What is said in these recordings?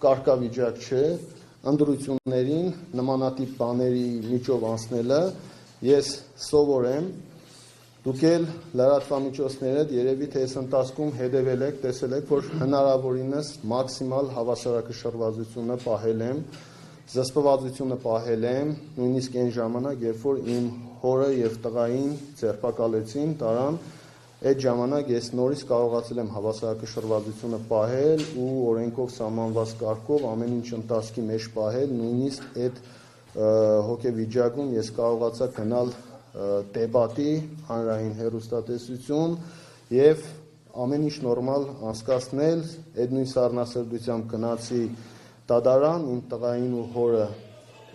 Կարգավիճակ չէ ընդրություններին նմանատիպ բաների միջով անցնելը ես սովոր եմ դուք էլ լրատվամիջոցներդ երևի թե այս ընթացքում հետևել եք տեսել եք որ հնարավորինս մաքսիմալ հավասարակշռվածությունը պահել եմ զսպվածությունը պահել եմ նույնիսկ այն ժամանակ երբ որ իմ հորը եւ տղային ձերբակալեցին տարան այդ ժամանակ ես նորից կարողացել եմ հավասարակշռվածությունը պահել ու օրենքով սահմանված կարգով ամեն ինչ ընթացքի մեջ պահել նույնիսկ այդ հոգեվիճակում ես կարողացա գնալ դեբատի հանրային հեռուստատեսություն եւ ամեն ինչ նորմալ անցկացնել այդ նույն սառնասրտությամբ գնացի դատարան իմ տղային ու հորը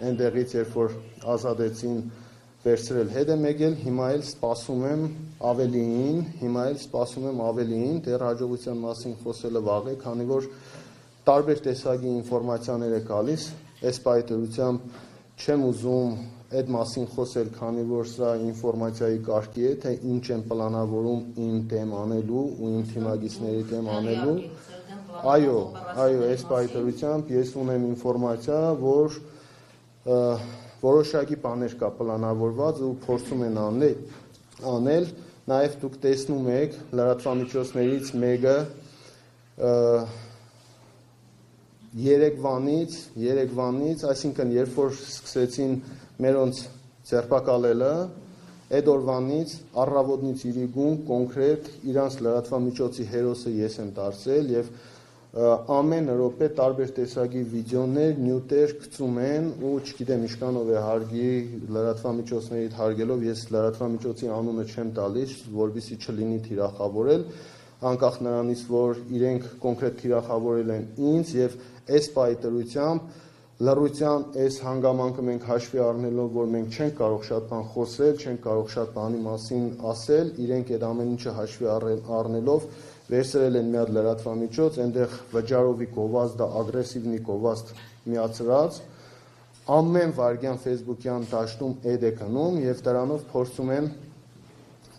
այնտեղից երբ որ ազատեցին վերցրել հետ եմ եկել, հիմա էլ սպասում եմ ավելիին, դեռ հաջողության մասին խոսելը վաղ է, քանի որ տարբեր տեսակի ինֆորմացիաներ է գալիս, այս պայթերությամբ չեմ ուզում այդ մասին խոսել, քանի որ սա ինֆորմացիայի կարգի է, թե ինչ եմ պլանավորում իմ դեմ անելու ու իմ թիմագիծների դեմ անելու, այո, այս պայթերությամբ ես ունեմ ինֆորմացիա, որ որոշակի բաներ կա պլանավորված ու փորձում են անել, նաև դուք տեսնում եք լրատվամիջոցներից մեկը երեկվանից, այսինքն երբ որ սկսեցին մերոնց ձերբակալելը, այդ օրվանից առավոտից իրիկուն կոնկրետ իրանց լրատվամիջոցի հերոսը ես եմ դարձել եւ ամեն րոպե տարբեր տեսակի վիդեոներ, նյութեր գցում են ու չգիտեմ ինչքանով է հարգի լրատվամիջոցներից հարգելով ես լրատվամիջոցի անունը չեմ տալիս, որովհետեւ չլինի թիրախավորել, անկախ նրանից որ իրենք կոնկրետ թիրախավորել են ինձ եւ այս պայթերությամբ լռության այս հանգամանքը մենք հաշվի առնելով որ մենք չենք կարող շատ բան խոսել, չենք կարող շատ բանի մասին ասել, իրենք այդ ամեն ինչը հաշվի առնելով վերցրել են մի հատ լրատվամիջոց, այնտեղ վճարովի գովազդը, ագրեսիվնի գովազդ միացրած, ամեն վայրկյան Facebook-յան դաշտում էդ է գնում եւ դրանով փորձում են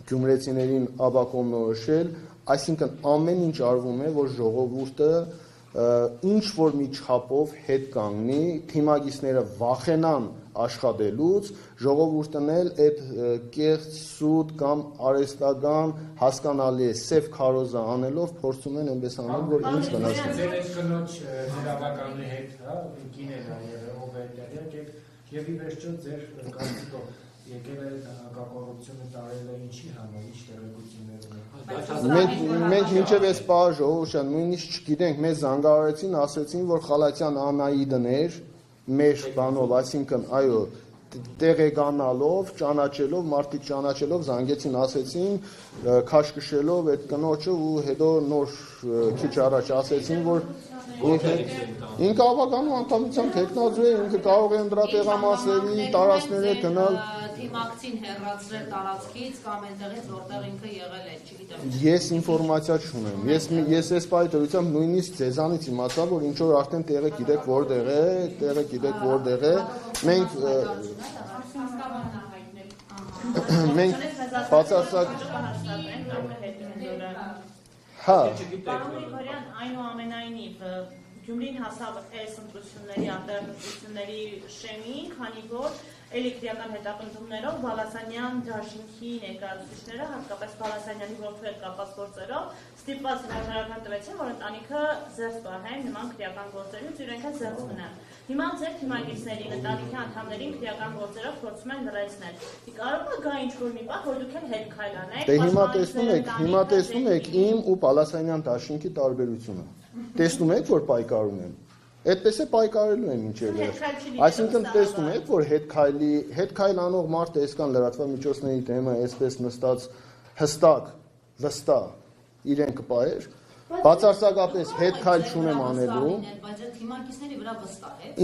գյումրեցիներին աբակոննորոշել, այսինքն ամեն ինչ արվում է, որ ժողովուրդը ինչ որ մի չափով հետ կանգնի, թիմագիծները վախենան աշխատելուց, ժողովուրդն էլ այդ կեղծ սուտ կամ արհեստական հասկանալի է սև քարոզը անելով փորձում են այնպես անել, որ ինչ վնասի։ Ձեր կնոջ դերավականի հետ, հա, կինն է եղել ով է դերյակ եւ ի վերջո ձեր կարծիքով եկել է հակակոռուպցիոնը տարել է ինչի համար, ինչ տեղեկություններ ունի։ Մենք մինչև այս պահը ժողովուրդ նույնիսկ չգիտենք, մեզ զանգահարեցին, ասեցին, որ Խալաթյան Անահիտն էր մեր բանով, այսինքն, այո, տեղեկանալով, ճանաչելով, մարդիկ ճանաչելով, զանգեցին, ասեցին, քաշքշելով այդ կնոջը ու հետո նոր քիչ առաջ ասեցին, որ ինքը ավականու անդամության տեխնազու է, ինքը կարող է դրա տեղամասերի տարածքները գնալ թիմակցին հեռացրել տարածքից կամ այնտեղից որտեղ ինքը եղել է, չգիտեմ։ Ես ինֆորմացիա չունեմ։ Ես այս պայթերությամբ նույնիսկ ձեզանից իմացա, որ ինչ որ արդեն տեղը գիտեք որտեղ է, մենք բացարձակ հա այնուամենայնիվ Գյումրին հասավ այս ընտրությունների արտահայտությունների շեմին, քանի որ էլեկտրական հետապնդումներով Բալասանյան դաշինքի ներկայացուցիչները, հատկապես Բալասանյանի որդու հետ կապված գործերով, ստիպված հրաժարական տվեցին, որ ընտանիքը զերծ պահեն նման քրեական գործերից, իրենք էլ զերծ մնան։ Հիմա ձեր թիմագիծներին, ընտանիքի անդամներին քրեական գործերով փորձում են լրացնել։ Կարող է գա ինչ-որ մի պահ, որ դուք էլ հետ քայլանեք։ Դե հիմա տեսնում եք իմ ու Բալասանյան դաշինքի տարբերությունը։ Տեսնում եք, որ պայքարում եմ։ Այդպես է պայքարելու եմ ինչեր վերջ։ Այսինքն տեսնում եք, որ հետ քայլ անող մարդը այսքան լրատվամիջոցների դեմը այսպես նստած հստակ, վստահ իրեն կպահեր, բացարձակապես հետ քայլ չունեմ անելու։ Բայց այդ թիմագիծների վրա վստահ եք։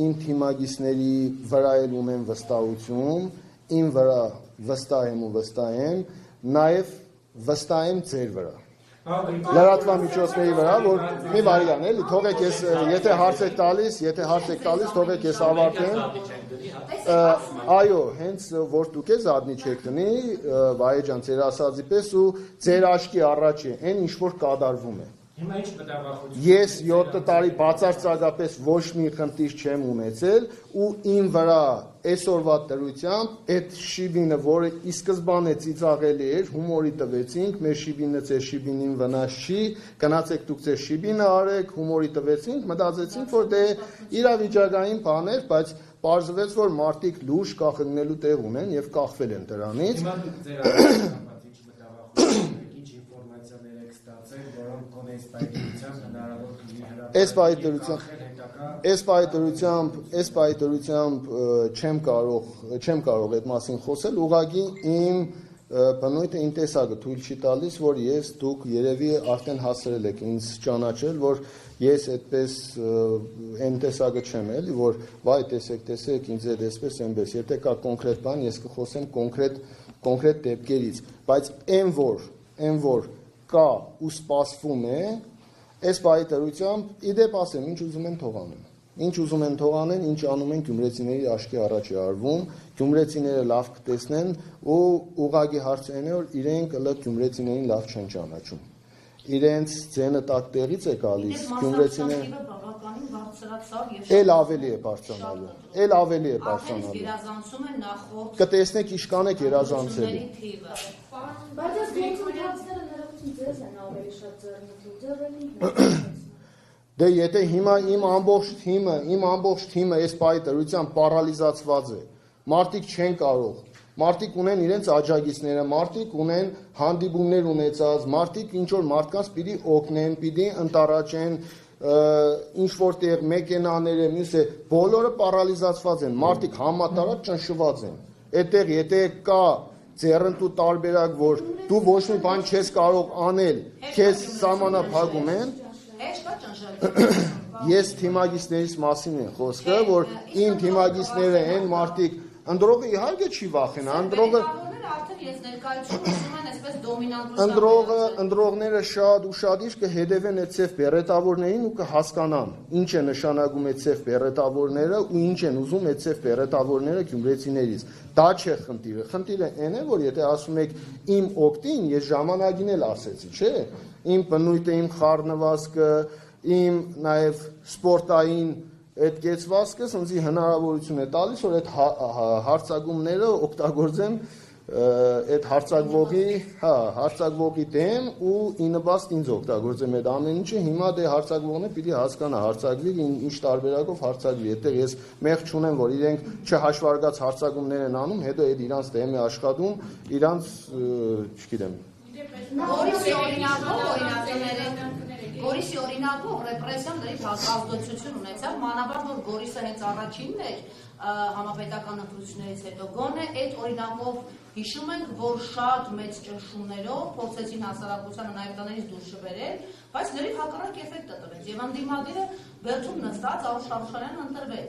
Իմ թիմագիծների վրա էլ ունեմ վստահություն, իմ վրա վստահ եմ, նաև վստահ եմ ձեր վրա։ լրատվամիջոցների վրա, որ մի վարյան էլի, թողեք ես, եթե հարց եք տալիս, թողեք ես ավարտեմ։ Այո, հենց որ դուք ես ադնի չեք տնի, Վահե ջան, ձեր ասածի պես ու ձեր աչքի առաջ է, այն ինչ որ կատարվում է։ Հիմա ինչ մտավախություն։ Ես 7 տարի բացարձակապես ոչ մի խնդիր չեմ ունեցել ու իմ վրա այսօրվա դրությամբ այդ շիբինը, որը ի սկզբանե ծիծաղելի էր, հումորի տվեցինք, մեր շիբինը ձեր շիբինին վնաս չի, գնացեք դուք ձեր շիբինը արեք, հումորի տվեցինք, մտածեցինք, որ դե իրավիճակային բան էր, բայց պարզվեց, որ մարդիկ լուրջ կախնելու տեղ ունեն եւ կախվել են դրանից։ Հիմա դուք ձեր ինչ մտավախություն, ինչ ինֆորմացիաներ եք ստացել, որոնք կոնե սպայտերությամբ հնարավոր կլինի Այս պայտերությամբ չեմ կարող այդ մասին խոսել, ուղղակի իմ բնույթը իմ տեսակը թույլ չի տալիս, որ դուք երևի արդեն հասցրել եք ինձ ճանաչել, որ ես այդպես այն տեսակը չեմ էլի, որ վայ տեսեք ինձ այդ այսպես այնպես, եթե կա կոնկրետ բան, ես կխոսեմ կոնկրետ դեպքերից, բայց այն որ կա ու սպասվում է, այս պայտերությամբ իդեպ ասեմ, ինչ ուզում են թող անեն, ինչ անում են գյումրեցիների աչքի առաջ է արվում, գյումրեցիները լավ կտեսնեն ու ուղղակի հարցը այն է, որ իրենք գյումրեցիներին լավ չեն ճանաչում։ Իրենց ձենը տակ տեղից է գալիս, գյումրեցիները էլ ավելի է բարձրանալու։ Կտեսնեք իշքան եք երազանցելու։ Բայց այս գործընթացները ներողություն ձեզ են ավելի շատ ձեռնտու։ Դե եթե հիմա իմ ամբողջ թիմը այս պայտերությամբ պարալիզացված է, մարդիկ չեն կարող, մարդիկ ունեն իրենց աջակիցները, մարդիկ ունեն հանդիպումներ ունեցած, մարդիկ ինչ որ մարդկանց պիտի օգնեն, պիտի ընտարաճեն, ինչ որտեղ մեքենաները, մյուսը, բոլորը պարալիզացված են, մարդիկ համատարած ճնշված են։ Այդտեղ եթե կա ձեռնտու տարբերակ, որ դու ոչ մի բան չես կարող անել, քեզ սահմանափակում են, ես թիմագիստներից մասին եմ խոսքը, որ իմ թիմագիստները են մարդիկ, ընդրողը իհարկե չի վախենա, ընդրողները շատ ուշադիր կհետևեն այդ ծև բերետավորներին ու կհասկանան ինչ է նշանակում այդ ծև բերետավորները ու ինչ են ուզում այդ ծև բերետավորները գյումրեցիներից։ Դա չէ խնդիրը, խնդիրը այն է, որ եթե ասում եք իմ օգտին, ես ժամանակին էլ ասեցի, չէ, իմ բնույթը, իմ խառնվածքը, իմ նաև սպորտային այդ կեցվածքս ինձ հնարավորություն է տալիս, որ այդ հարցակումները օգտագործեմ այդ հարցակվողի դեմ ու ի նպաստ ինձ օգտագործեմ այդ ամեն ինչը, հիմա դե հարցակվողն է պիտի հասկանա հարցակվի, ինչ տարբերակով հարցակվի, այդտեղ ես մեղք չունեմ, որ իրենք չհաշվարկած հարցակումներ են անում, հետո այդ իրանց դեմ է աշխատում, իրանց, չգիտեմ։ Գորիսի օրինակով ռեպրեսիան դրի ազդեցություն ունեցավ, մանավանդ որ Գորիսը հենց առաջինն էր համապետական ընտրություններից հետո, գոնե այդ օրինակով հիշում ենք, որ շատ մեծ ճնշումներով փորձեցին հասարակությանը նաև տներից դուրս շբերել, բայց լրիվ հակառակ էֆեկտը տվեց եւ անդիմադիրը բերդում նստած Արուշ ընտրվեց։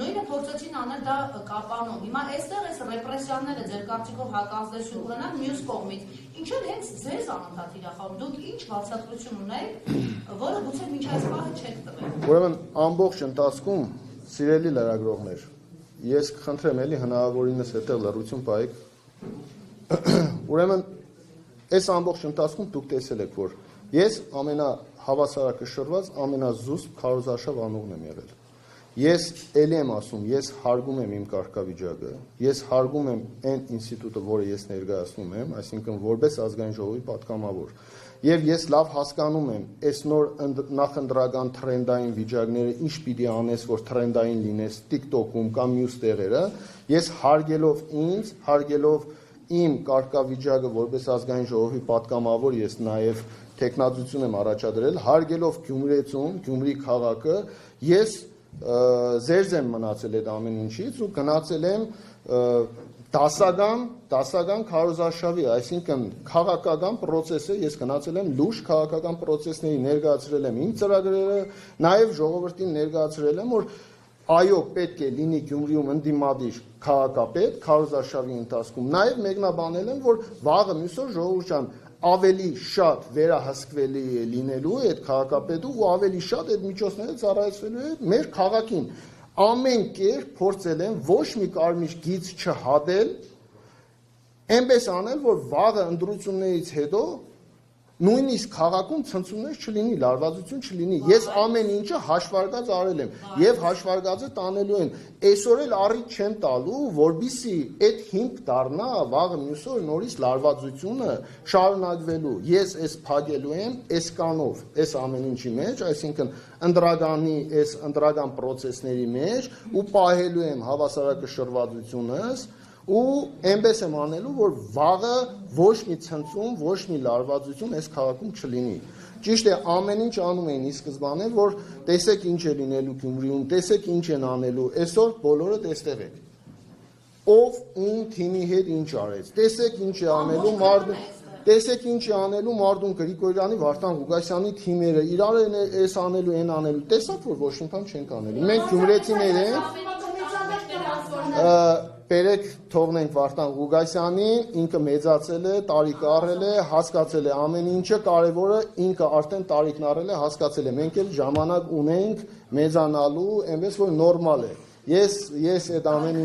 Նույնը փորձեցին անել դա Կապանում։ Հիմա այստեղ այս ռեպրեսիաները ձեր կարծիքով հակազդեցություն ունենան մյուս կողմից։ Ինչու հենց ձեզ անընդհատ իրախանում, դուք ինչ բացատրություն ունեք, որը գուցե մինչ այս պահը չեք տվել։ Ուրեմն ամբողջ ընթացքում սիրելի լրագրողներ, ես կխնդրեմ էլի հնարավորինս հետև լռություն պահեք։ Ուրեմն այս ամբողջ ընթացքում դուք տեսել եք, որ ես ամենահավասարակշռված, ամենազուսպ քարոզարշավ անողն եմ եղել։ Ես ելի եմ ասում, ես հարգում եմ իմ կարգավիճակը, ես հարգում եմ այն ինստիտուտը, որը ես ներկայացնում եմ, այսինքն որպես ազգային ժողովի պատգամավոր։ Եվ ես լավ հասկանում եմ այս նոր նախընտրական թրենդային վիճակները, ինչ պիտի անես, որ թրենդային լինես TikTok-ում կամ մյուս տեղերը, ես հարգելով ինձ, հարգելով իմ կարգավիճակը որպես ազգային ժողովի պատգամավոր, ես նաև տեխնատություն եմ առաջադրել, հարգելով Գյումրեցուն, Գյումրի քաղաքը, ես զերծ եմ մնացել այդ ամեն ինչից ու գնացել եմ դասական քարոզարշավի, այսինքն քաղաքական process-ը ես գնացել եմ լուրջ քաղաքական process-ների ներկայացրել եմ իմ ծրագրերը, նաև ժողովրդին ներկայացրել եմ, որ այո, պետք է լինի Գյումրիում ընդդիմադիր քաղաքապետ քարոզարշավի ընթացքում, նաև մեկնաբանել եմ, որ վաղը մյուս օր ժողովուրդ ջան, ավելի շատ վերահսկվելի է լինելու այդ քաղաքապետը ու ավելի շատ այդ միջոցները ծառայեցվելու է մեր քաղաքին։ Ամեն կերպ փորձել են ոչ մի կարմիր գիծ չհատել, այնպես անել, որ վաղը ընտրություններից հետո նույնիսկ քաղաքում ցնցումներ չլինի, լարվածություն չլինի։ Ես ամեն ինչը հաշվարկած արել եմ եւ հաշվարկածը տանելու եմ։ Այսօր էլ առիթ չեմ տալու, որբիսի այդ հիմք դառնա վաղը մյուս օր նորից լարվածությունը շարունակվելու։ Ես այս փակելու եմ այս կանով, այս ամեն ինչի մեջ, այսինքն ընդրականի այս ընդրական process-ների մեջ ու պահելու եմ հավասարակշռվածությունս ու այնպես եմ անելու, որ վաղը ոչ մի ցնցում, ոչ մի լարվածություն այս քաղաքում չլինի։ Ճիշտ է, ամեն ինչ անում էին ի սկզբանե, որ տեսեք ինչ է լինելու Գյումրիում, տեսեք ինչ են անելու, այսօր բոլորը տեստեղ եք։ Ով ում թիմի հետ ինչ արեց, տեսեք ինչ է անելու Մարդուն, տեսեք ինչ է անելու Մարդուն Գրիգորյանի, Վարդան Ղուկասյանի թիմերը, իրար են այս անելու, այն անելու, տեսակ որ ոչ մի բան չենք անելու։ Մենք գյումրեցիներ ենք, Բերեք թողնենք Վարդան Ղուկասյանին, ինքը մեծացել է, տարիք առել է, հասկացել է ամեն ինչը, կարևորը ինքը արդեն տարիքն առել է, հասկացել է։ Մենք էլ ժամանակ ունենք մեծանալու, այնպես որ նորմալ է։ Ես այդ ամեն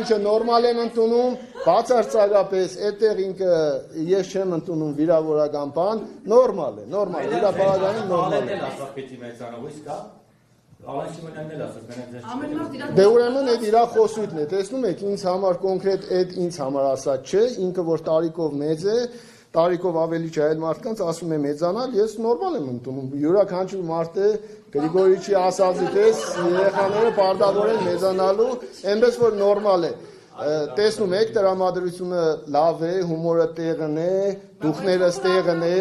ինչը նորմալ եմ ընդունում, բացարձակապես այդտեղ ինքը ես չեմ ընդունում վիրավորական բան, նորմալ է, վիրավորականը նորմալ է։ Դե ուրեմն այդ իրա խոսույթն է, տեսնում եք, ինձ համար կոնկրետ այդ ինձ համար ասած չէ, ինքը որ տարիքով մեծ է, տարիքով ավելի չէ այլ մարդկանց ասում է մեծանալ, ես նորմալ եմ ընդունում, յուրաքանչյուր մարդ է Գրիգորիչի ասածի պես երեխաները պարտավոր են մեծանալու, այնպես որ նորմալ է։ Տեսնում եք, տրամադրությունը լավ է, հումորը տեղն է, դուխները տեղն է։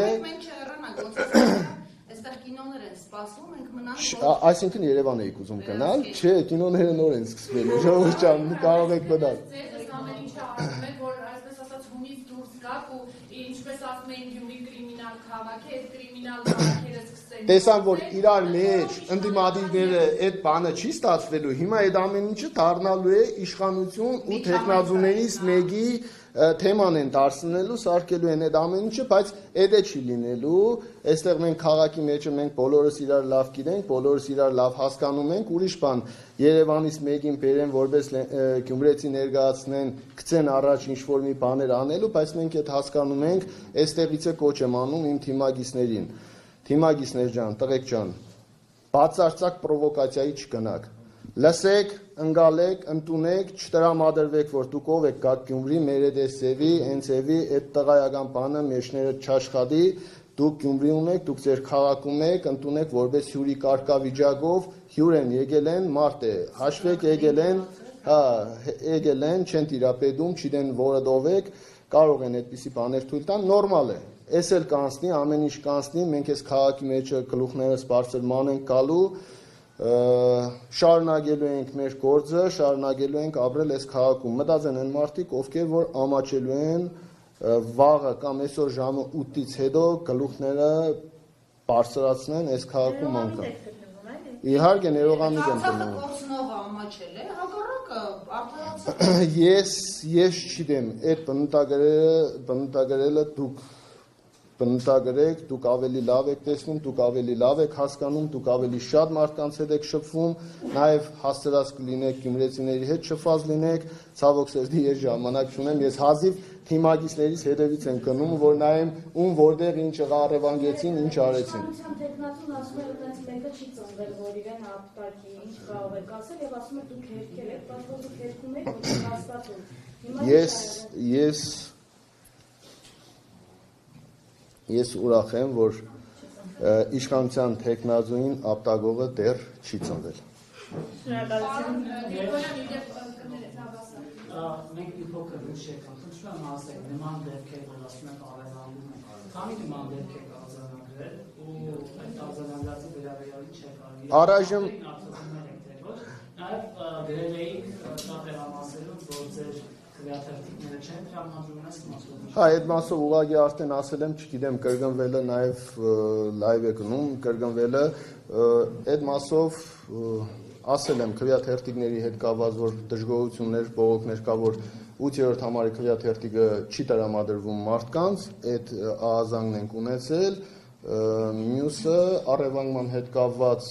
Այսինքն Երևան էիք ուզում գնալ, չէ, կինոները նոր են սկսվելու, ժողովուրդ ջան, կարող եք մնալ։ Ձեզ ամեն ինչը ասում եք, որ այսպես ասած հունից դուրս գաք ու ինչպես ասում են Գյումրի կրիմինալ քաղաք է, այդ կրիմինալ քաղաքերը սկսեն։ Տեսան, որ իրար մեջ ընդդիմադիրները այդ բանը չի ստացվելու, հիմա այդ ամեն ինչը դառնալու է իշխանություն ու տեխնազուներից մեկի թեման են դարձնելու, սարքելու են այդ ամեն ինչը, բայց այդ է չի լինելու, այստեղ մենք քաղաքի մեջը մենք բոլորս իրար լավ գիտենք, բոլորս իրար լավ հասկանում ենք, ուրիշ բան Երևանից մեկին բերեն, որպես գյումրեցի ներկայացնեն, գցեն առաջ ինչ-որ մի բաներ անելու, բայց մենք այդ հասկանում ենք, այստեղից է կոչ եմ անում իմ թիմագիսներին, թիմագիսներ ջան, տղեկ ջան, բացարձակ պրովոկացիայի չգնաք, լսեք, ընկալեք, ընդունեք, չտրամադրվեք, որ դուք ով եք գաք Գյումրի, մեր այդ էսևի, ենցևի, այդ տղայական բանը մեջները չաշխատի, դուք Գյումրիում եք, դուք ձեր քաղաքում եք, ընդունեք որպես հյուրի կարգավիճակով, հյուր են եկել են, մարդ է, հաշվեք եկել են, չեն տիրապետում, չգիտեն որը ով եք, կարող են այդպիսի բաներ թույլ տան, նորմալ է, էս էլ կանցնի, ամեն ինչ կանցնի, մենք այս քաղաքի մեջը գլուխներս բարձր ման ենք գալու, շարունակելու ենք մեր գործը, շարունակելու ենք ապրել այս քաղաքում։ Մտածեն են մարդիկ, ովքեր որ ամաչելու են վաղը կամ այսօր ժամը 8-ից հետո գլուխները բարձրացնեն այս քաղաքում անգամ։ Իհարկե ներողամիտ եմ գնում։ Գործնողը ամաչել է, հակառակը արդարացել։ Ես չգիտեմ, այդ բնութագրելը դուք բնութագրեք, դուք ավելի լավ եք տեսնում, դուք ավելի լավ եք հասկանում, դուք ավելի շատ մարդկանց հետ եք շփվում, նաև հասցրած կլինեք գյումրեցիների հետ շփված լինեք, ցավոք սերտի ես ժամանակ չունեմ, ես հազիվ թիմագիսներից հետևից եմ գնում, որ նայեմ ում որտեղ ինչ ղարևանգեցին, ինչ արեցին։ Տեխնատուն ասում է, որ մեկը չի ծնվել, որ իրեն ապտակի, ինչ կարող եք ասել եւ ասում է դուք հերքել եք, բայց որ դուք հերքում եք, որ հաստատում։ Ես ուրախ եմ, որ իշխանության տեխնազուին ապտագողը դեռ չի ծնվել։ Մենք մի փոքր ուշ եք, խնդրում եմ ասեք, նման դեպքեր, որ ասում եք առևանգում եք, քանի նման դեպք եք արձանագրել ու այդ արձանագրածի վերաբերյալ ինչ եք արել։ Առայժմ նաև գրել էիք շատ տեղամասերում, որ ձեր քվեաթերթիկները չեն տրամադրում այս մասով։ Հա, այդ մասով ուղղակի արդեն ասել եմ, չգիտեմ, կրկնվելը նաև լայվ է գնում, կրկնվելը այդ մասով ասել եմ քվեաթերթիկների հետ կապված, որ դժգոհություններ, բողոքներ կա, որ 8-րդ համարի քվեաթերթիկը չի տրամադրվում մարդկանց, այդ ահազանգն ենք ունեցել, մյուսը առևանգման հետ կապված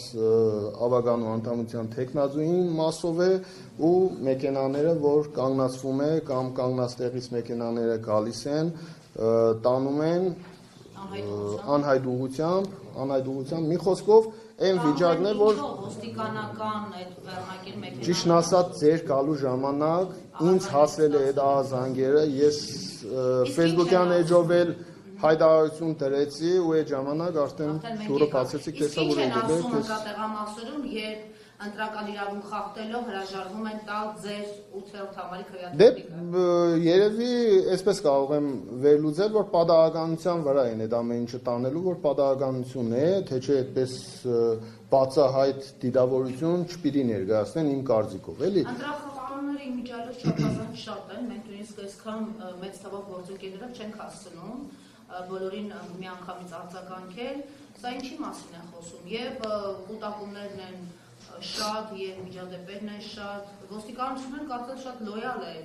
ավագանու անդամության թեկնածուին մասով է ու մեքենաները, որ կանգնացվում է կամ կանգնած տեղից մեքենաները գալիս են, տանում են անհայտ ուղղությամբ, մի խոսքով այն վիճակն է, որ ոստիկանական այդ վերնակիր մեքենա ճիշտն ասած ձեր գալու ժամանակ ինձ հասել է այդ ահազանգերը, ես Facebook-յան էջով էլ հայտարարություն դրեցի ու այդ ժամանակ արդեն դուրը բացեցի, տեսա որ տեղամասերում, երբ ընտրական իրավունք խախտելով հրաժարվում են տալ ձեր 8-րդ համարի Դե քվեաթերթիկը։ երևի այսպես կարող եմ վերլուծել, որ պատահականության վրա են այդ ամեն ինչը տանելու, որ պատահականություն է, թե չէ այդպես բացահայտ դիտավորություն չպիտի ներկայացնեն իմ կարծիքով, էլի։ Ընտրախաղանների իմիջիալով չափազանց շատ են, մենք նույնիսկ այսքան մեծ թվով գործընկերներով չենք հասցնում բոլորին միանգամից արձագանքել, սա ինչի մասին են խոսում, եւ կուտակումներն են շատ եւ միջադեպերն են շատ, ոստիկանությունն կարծես շատ լոյալ է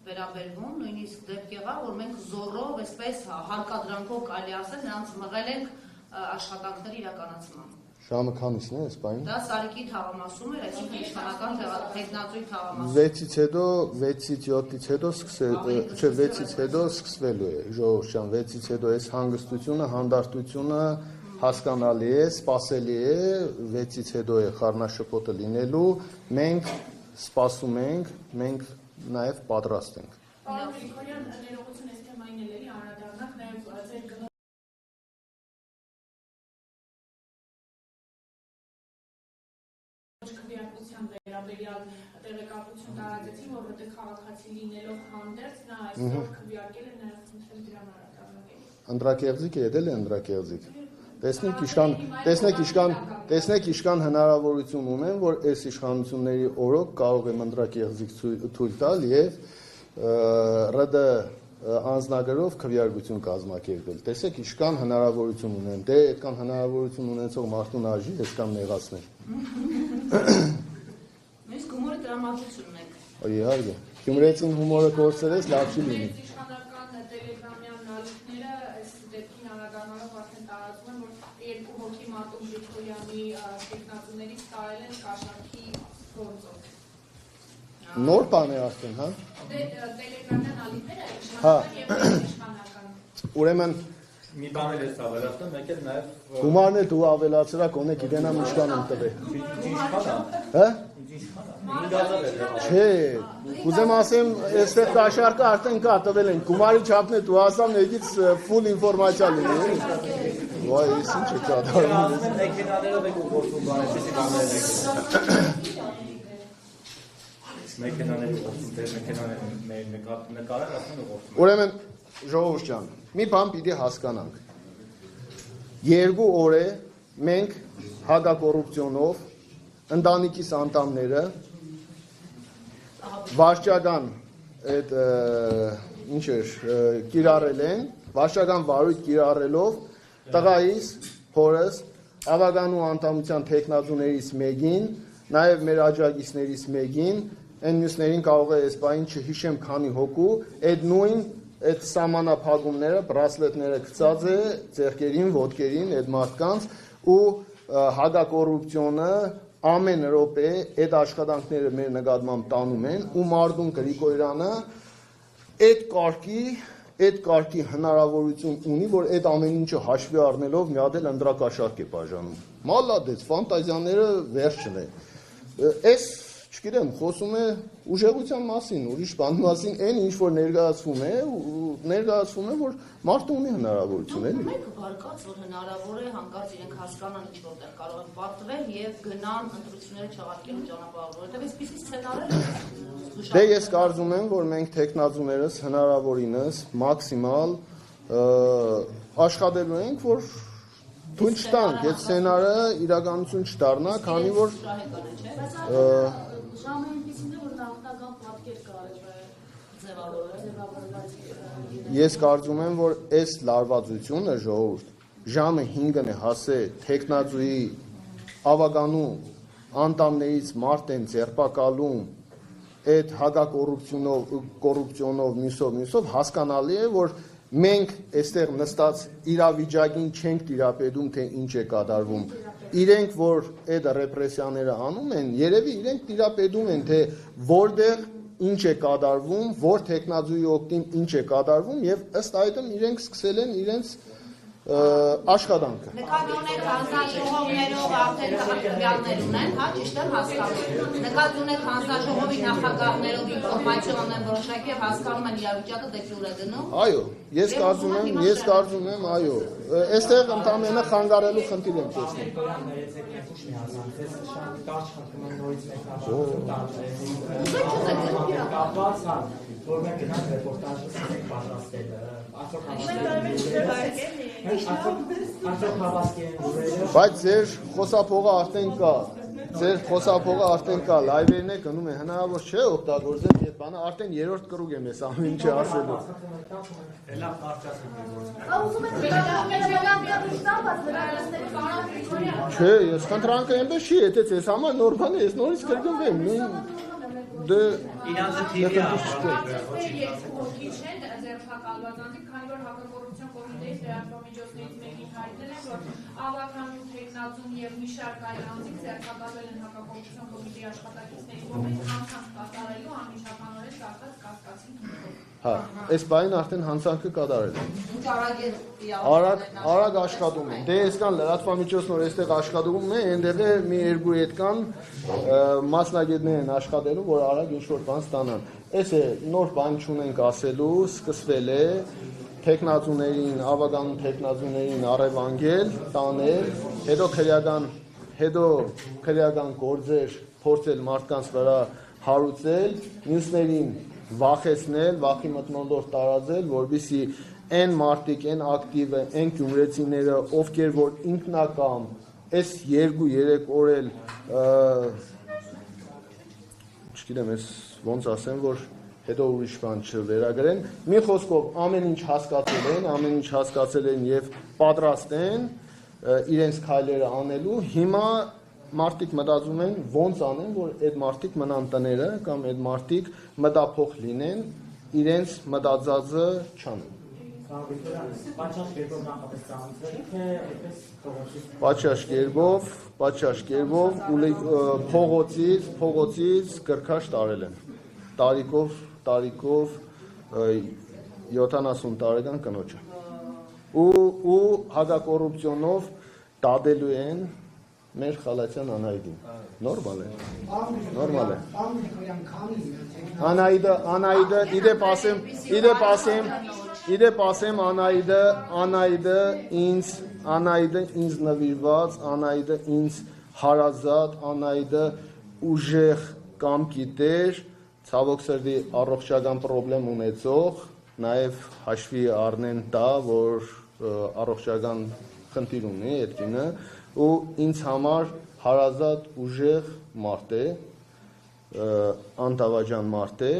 վերաբերվում, նույնիսկ դեպք եղավ, որ մենք զորով, այսպես հարկադրանքով կարելի ասել, նրանց մղել ենք աշխատանքների իրականացման։ Ժամը քանիսն է այս բանը։ Դա Սարիքի թաղամասում էր, այսինքն իշխանական թեկնածուի թաղամասում։ 6-ից հետո, 6-ից 7-ից հետո չէ, 6-ից հետո սկսվելու է, ժողովուրդ ջան, 6-ից հետո այս հանգստությունը, հանդարտությունը հասկանալի է, սպասելի է, 6-ից հետո է խառնաշփոթը լինելու, մենք սպասում ենք, մենք նաև պատրաստ ենք։ Պարոն Գրիգորյան, ներողություն այս թեմային էլի անդրադառնանք, նաև ձեր գնոջ քվեարկության վերաբերյալ տեղեկատվություն տարածեցին, որ որտեղ քաղաքացի լինելով հանդերձ, նա այսօր քվեարկել է նաև խնդրել դրան անդրադառնալ։ Անդրակեղծիկ է, էդել է անդրակեղծիկ։ Տեսնեք իշքան հնարավորություն ունեն, որ այս իշխանությունների օրոք կարող եմ անդրակեղծիկ թույլ տալ եւ ՌԴ անձնագրով քվեարկություն կազմակերպել։ Տեսեք իշքան հնարավորություն ունեն, դե այդքան հնարավորություն ունեցող մարդուն արժի այսքան նեղացնել։ Մենք հումորը տրամադրություն ենք։ Իհարկե։ Գյումրեցին հումորը կորցրեց, լավ չի լինի։ Իշխանական տելեգրամյան նալիքները այս դեպքին անդրադառնալով արդեն տարածում են, որ երկու հոգի Մատուկ Գրիգորյանի տեխնատուներից տարել են կաշառքի գործով։ Նոր բան է արդեն, հա։ Տելեգրամյան նալիքները Հա։ իշխանական եւ իշխանական։ Ուրեմն մի բան էլ է ավելացնում, մեկ էլ նաև գումարն է դու ավելացրա, կոնե գիտենամ ինչքան եմ տվել։ Հա։ Չէ, ուզեմ ասեմ, այստեղ կաշառքը արդեն կա տվել են, գումարի չափն է դու ասամ եկից ֆուլ ինֆորմացիա լինի, էլի։ Վայ, ես ինչ է կատարվում։ մեքենաներով եք գործում բանեցի բաներ մեքենաների գործում, դեր մեքենաները նկարել, ասում են գործում։ Ուրեմն ժողովուրդ ջան, մի բան պիտի հասկանանք։ 2 օր է մենք հակակոռուպցիոնով ընտանիքիս անդամները վարչական այդ ինչ էր կիրառել են, վարչական վարույթ կիրառելով տղայիս, հորս, ավագանու անդամության թեկնածուներից մեկին, նաև մեր աջակիցներից մեկին, այն մյուսներին կարող է այս բային չհիշեմ քանի հոգու, այդ նույն այդ սահմանափակումները, բրասլետները գծած է ձեռքերին, ոտքերին այդ մարդկանց ու հակակոռուպցիոնը ամեն րոպե այդ աշխատանքները մեր նկատմամբ տանում են ու Մարտուն Գրիգորյանը այդ կարգի հնարավորություն ունի, որ այդ ամեն ինչը հաշվի առնելով մի հատ էլ ընդրակաշարք է բաժանում։ Մալադեց, ֆանտազիաները վերջն է։ Այս չգիտեմ, խոսում է ուժեղության մասին, ուրիշ բանի մասին, այն ինչ որ ներկայացվում է, որ մարդը ունի հնարավորություն, էլի։ Մենք բարկած, որ հնարավոր է հանկարծ իրենք հասկանան ինչ որտեղ կարող են պատվել եւ գնան ընտրությունները չեղարկելու ճանապարհով, որովհետեւ այսպիսի սցենարներ Դե ես կարծում եմ, որ մենք տեխնազուներս հնարավորինս մաքսիմալ աշխատելու ենք, որ թույլ չտանք, այդ սցենարը իրականություն չդառնա, քանի որ Ժամը այնպիսին է, որ նախնական պատկեր կարելի է ձևավորել։ Ես կարծում եմ, որ այս լարվածությունը ժողովուրդ ժամը 5-ն է հասե տեխնազուի ավագանու անդամներից մարդ են ձերբակալում այդ հակակոռուպցիոնով մյուսով հասկանալի է, որ մենք այստեղ նստած իրավիճակին չենք տիրապետում, թե ինչ է կատարվում։ Իրենք, որ այդ ռեպրեսիաները անում են, երևի իրենք տիրապետում են, թե որտեղ ինչ է կատարվում, որ տեխնազուի օգտին ինչ է կատարվում եւ ըստ այդմ իրենք սկսել են իրենց աշխատանքը։ Նկատի ունեք հանձնաժողովներով արդեն տվյալներ ունեն, հա, ճիշտ եմ հասկանում։ Նկատի ունեք հանձնաժողովի նախագահներով ինֆորմացիա ունեն որոշակի եւ հասկանում են իրավիճակը դե ուր է գնում։ Այո, ես կարծում եմ, այո։ Այստեղ ընդամենը խանգարելու խնդիր եմ տեսնում։ Որ մենք գնանք ռեպորտաժը պատրաստել, բայց ձեր խոսափողը արդեն կա, լայվերն է գնում է, հնարավոր չէ օգտագործել, երբ բանը արդեն երրորդ կրուգ եմ ես ամեն ինչը ասելու։ Չէ, ես խնդրանքը այնպես չի, եթե ձեզ համար նոր բան է, ես նորից կրկնվեմ, իրանցը թիվի երկու չեն ձերբակալված անձիկ, քանի որ հակակոռուպցիոն կոմիտեից լրատվամիջոցներից մեկին հայտնել են, որ ավականուն թեկնածուն եւ մի շարք այլ անձիկ ձերբակալվել են հակակոռուպցիոն կոմիտեի աշխատակիցների կողմից հանցանք կատարելու անմիջականորեն ստացած կասկածի հիմքով։ Հա, այս բանին արդեն հանցանքը կատարել են։ Արագ աշխատում են։ Դե այսքան լրատվամիջոցներ այստեղ աշխատում են, այնտեղ է մի երկու հետ կան մասնագետներ են աշխատելու, որ արագ ինչ-որ բան ստանան։ Այս է նոր բան չունենք ասելու, սկսվել է տեխնազուներին, ավականուն տեխնազուներին առևանգել, տանել, հետո քրեական գործեր փորձել մարդկանց վրա հարուցել, մյուսներին վախեցնել, վախի մթնոլորտ տարածել, որովհետեւ այն մարդիկ, այն ակտիվը, այն գյումրեցիները, ովքեր որ ինքնակամ այս 2-3 օր էլ չգիտեմ, ես ոնց ասեմ, որ հետո ուրիշ բան չվերագրեն, մի խոսքով ամեն ինչ հասկացել են եւ պատրաստ են իրենց քայլերը անելու, հիմա մարդիկ մտածում են ոնց անեն, որ այդ մարդիկ մնան տները կամ այդ մարդիկ մտափոխ լինեն, իրենց մտածածը չանեն։ Պատշաճ կերպով փողոցից կրկաշ տարել են։ Տարիքով 70 տարեկան կնոջը։ Ու հակակոռուպցիոնով դադելու են մեր Խալաթյան Անահիտին։ Նորմալ է։ Անահիտը իդեպ ասեմ Անահիտը ինձ նվիրված, Անահիտը ինձ հարազատ, Անահիտը ուժեղ կամ գիտեր, ցավոք սրտի առողջական խնդրեմ ունեցող, նաև հաշվի առնեն դա, որ առողջական խնդիր ունի այդ կինը, ու ինձ համար հարազատ ուժեղ մարդ է, անտավաճան մարդ է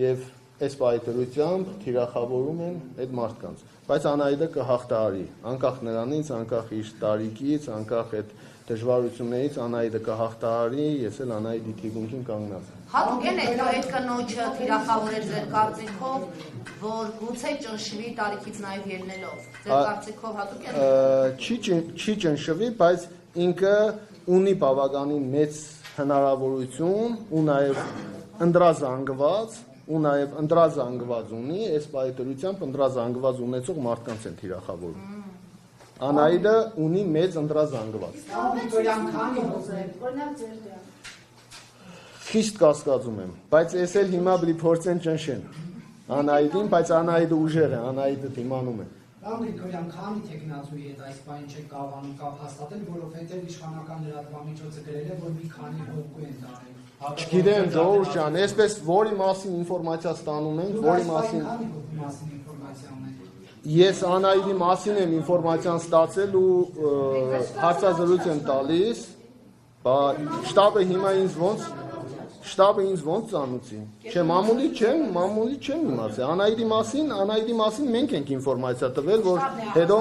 եւ այս պայթրությամբ թիրախավորում են այդ մարդկանց, բայց Անահիտը կհաղթահարի, անկախ նրանից, անկախ իր տարիքից, անկախ այդ դժվարություններից Անահիտը կհաղթահարի, ես էլ Անահիտի թիկունքին կանգնած եմ։ Հատուկ է այդ կնոջը թիրախավորել ձեր կարծիքով, որ գուցե ճնշվի տարիքից նաև ելնելով։ Ձեր կարծիքով հատուկ է։ Չի ճնշվի, բայց ինքը ունի բավականին մեծ հնարավորություն ու նաև ընտրազանգված ունի, այս պայթրությամբ ընտրազանգված ունեցող մարդկանց են թիրախավորում։ Անահիտը ունի մեծ ընտրազանգված։ Խիստ կասկածում եմ, բայց ես էլ հիմա բլի փորձեն ճնշեն Անահիտին, բայց Անահիտը ուժեղ է, Անահիտը դիմանում է։ Պարոն Գրիգորյան, քանի տեխնազուի հետ այս բանը չեք կարողանում կապ հաստատել, որովհետև իշխանական լրատվամիջոցը գրել է, որ մի քանի հոգու են տարել։ Չգիտեմ, Ժողովուրդ ջան, այսպես որի մասին ինֆորմացիա ստանում ենք, որի մասին ինֆորմացիա ունենք։ Ես Անահիտի մասին եմ ինֆորմացիան ստացել ու հարցազրույց եմ տալիս, շտաբը հիմա ինձ ոնց ծանուցի։ Չէ, մամուլի չեմ իմացել։ Անահիտի մասին մենք ենք ինֆորմացիա տվել, որ հետո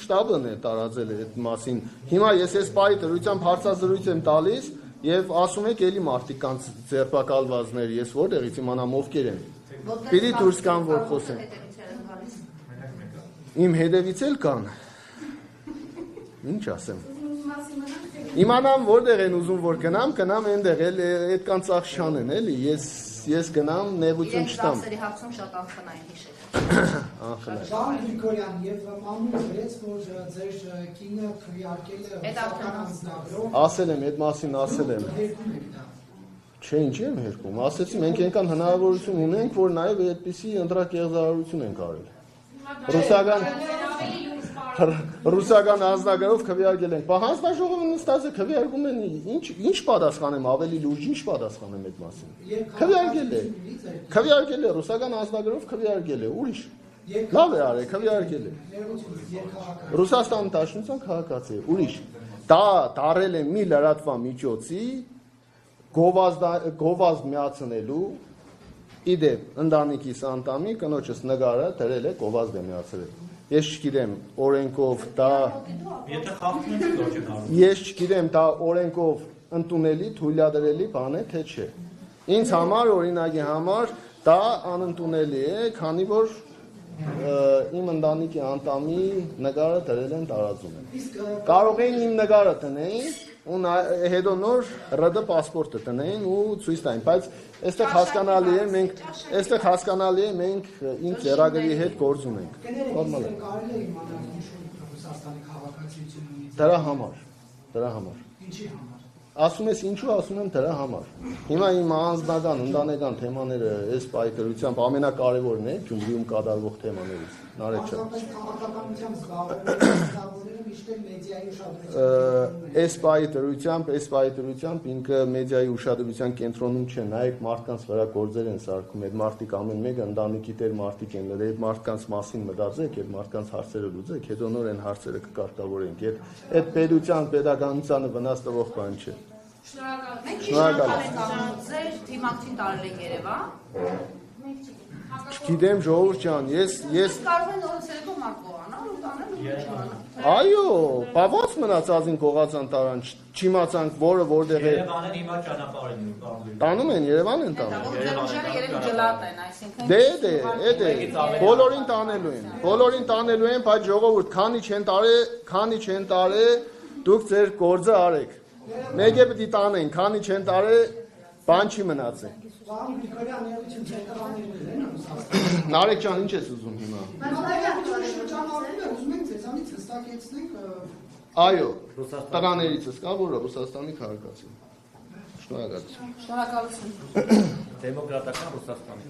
շտաբն է տարածել այդ մասին։ Հիմա ես այս պահի դրությամբ հարցազրույց եմ տալիս, Եվ ասում եք էլի մարդիկ կան ձերբակալվածներ, ես որտեղից իմանամ ովքեր են։ Պիտի դուրս կան որ խոսեն։ Իմ հետևից էլ կան։ Ինչ ասեմ։ Իմանամ որտեղ են ուզում որ գնամ այնտեղ էլ այդ կան ծախշան են էլի, ես գնամ նեղություն չտամ։ Իրենք հարցում շատ անխնային հիշել։ Ժան Գրիգորյան եւ Մանուկ գրեց, որ ձեր կինը քվեարկել է ռուսական անձնագրով։ Ասել եմ, այդ մասին ասել եմ։ Չէ, ինչ եմ հերքում։ Ասեցի, մենք այնքան հնարավորություն ունենք, որ նաեւ այդպիսի ընտրակեղծարարություն ենք արել։ Ռուսական անձնագրով քվեարկել ենք։ Բա հանձնաժողովը նստած է քվեարկում են, ինչ պատասխանեմ, ավելի լուրջ ինչ պատասխանեմ այդ մասին։ Քվեարկել է, ռուսական անձնագրով քվեարկել է, ուրիշ։ Լավ է արել, քվեարկել է։ Ռուսաստանի Դաշնության քաղաքացի է, ուրիշ։ Դա դարել է մի լրատվա միջոցի գովազդ միացնելու իդեպ ընտանիքիս անդամի կնոջս նկարը դրել է գովազդ է միացրել։ Ես չգիտեմ օրենքով դա Ես չգիտեմ դա օրենքով ընդունելի, թույլատրելի բան է թե չէ։ Ինձ համար օրինակի համար դա անընդունելի է, քանի որ իմ ընտանիքի անդամի նկարը դրել են տարածում։ Կարող էին իմ նկարը տնեին ու հետո նոր ՌԴ պասպորտը տնեին ու ցույց տային, բայց այստեղ հասկանալի է մենք ինձ ձեռագրի հետ գործ ունենք։ Նորմալ է։ Դրա համար։ Ինչի համար։ Ասում ես ինչու, ասում եմ դրա համար։ Հիմա իմ անձնական, ընտանեկան թեմաները այս պայքարությամբ ամենակարևորն է Գյումրիում կատարվող թեմաներից։ Նարեկ ջան։ Այս պայքարությամբ ինքը մեդիայի ուշադրության կենտրոնում չէ, նայեք մարդկանց վրա գործեր են սարքում, այդ մարդիկ ամեն մեկը ընտանիքի տեր մարդիկ են, այդ մարդկանց մասին մտածեք, այդ մարդկանց հարցերը լուծեք, հետո նոր են հարցերը կկարգավորենք։ Այդ պետության, պետականությանը վնաս տվող բան չէ։ Շնորհակալ։ Ձեր թիմակցին տարել եք Երևան։ Չգիտեմ ժողովուրդ ջան, ես կարող են օրացերեկո մարդ գողանալ ու տանել։ Այո, բա ո՞նց մնացածին գողացան տարան, չիմացանք որը որտեղ է։ Երևանը հիմա ճանապարհ են տանում։ Տանում են, Երևան են տանում։ Երևի ջլատ են, այսինքն։ Բոլորին տանելու են, բայց ժողովուրդ, քանի չեն տարե, դուք ձեր գործը արեք։ Մեկը պիտի տանեն, քանի չեն տարե, բան չի մնացել։ Նարեկ ջան, ինչ ես ուզում հիմա։ Այո, տղաներիցս կա, որը Ռուսաստանի քաղաքացի։ Շնորհակալություն։ Շնորհակալություն։ Դեմոկրատական Ռուսաստանի։